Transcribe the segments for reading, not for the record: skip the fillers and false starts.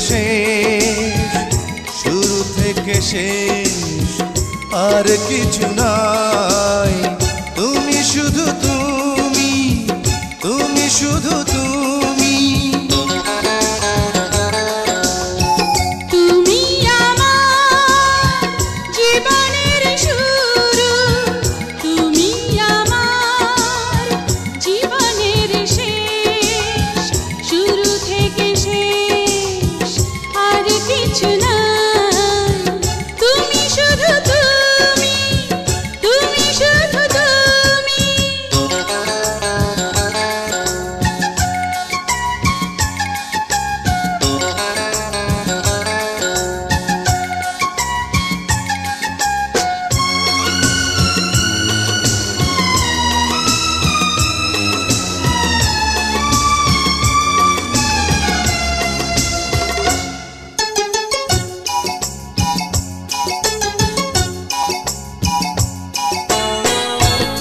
শেষ, শুরু থেকে শেষ আর কিছু নাই। তুমি শুধু তুমি, তুমি শুধু তুমি। তুমি আমার জীবনের শুরু, তুমি আমার জীবনের শেষ, শুরু থেকে শেষ আর কিছু নাই। তুমি শুধু তুমি, তুমি শুধু তুমি।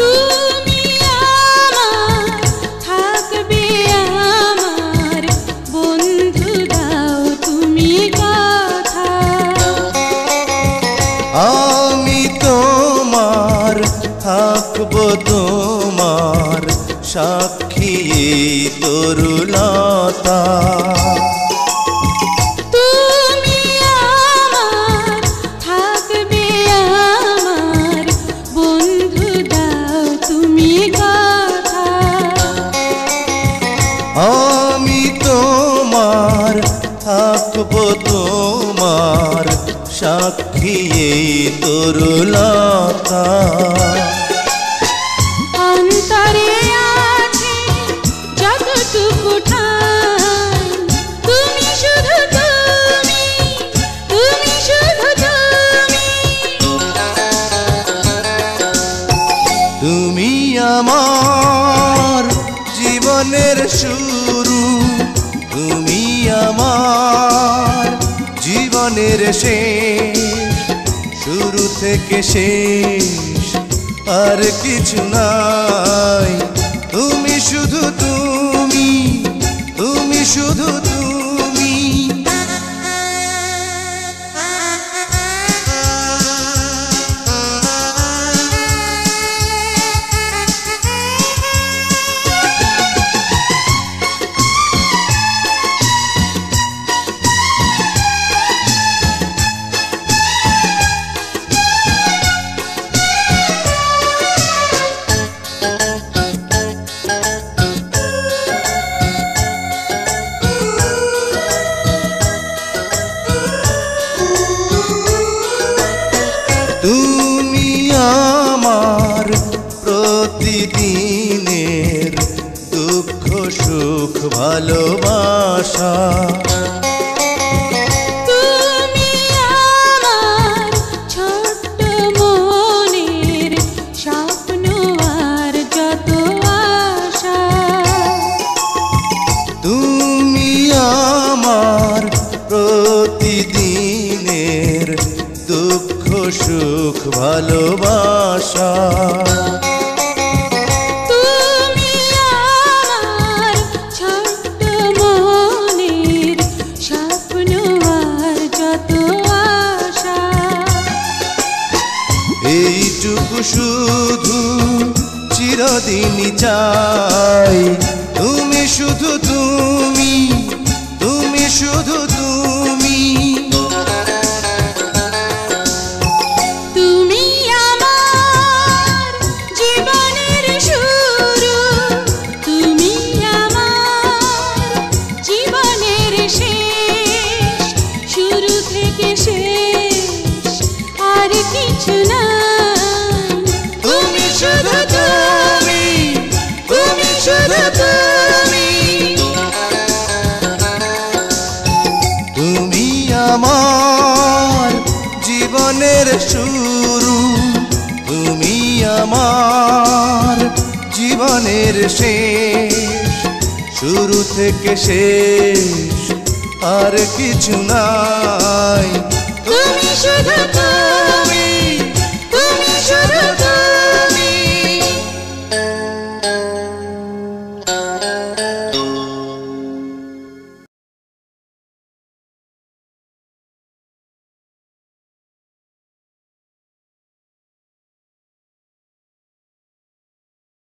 তুমি আমার থাকবে আমার বন্ধু, দাও তুমি কথা। আমি তোমার থাকবো তোমার সাক্ষী তরুলতা। তুমি আমার থাকবে আমার বন্ধু, দাও তুমি কথা। আমি তোমার থাকবো তোমার সাক্ষী তরুলতা। অন্তরে আছে যতটুকু ঠাই, তুমি শুধু তুমি, তুমি শুধু তুমি। তুমি আমার জীবনের শুরু, তুমি আমার জীবনের শেষ, শুরু থেকে শেষ আর কিছু নাই। তুমি শুধু তুমি, তুমি শুধু তুমি। তুমি আমার প্রতিদিনের দুঃখ সুখ ভালোবাসা। তুমি আমার ছোট্ট মনের স্বপ্ন আর যত আশা। তুমি আমার প্রতিদিনের দুঃখ সুখ ভালোবাসা। তুমি আমার ছোট্ট মনের স্বপ্ন আর যত আশা। এইটুকু শুধু চিরদিনই চাই। তুমি শুধু তুমি, তুমি শুধু তুমি। তুমি আমার জীবনের শুরু, তুমি আমার জীবনের শেষ, শুরু থেকে শেষ আর কিছু নাই। তুমি শুধু তুমি, তুমি শুধু তুমি। তুমি আমার জীবনের শুরু, তুমি আমার জীবনের শেষ, শুরু থেকে শেষ আর কিছু নাই।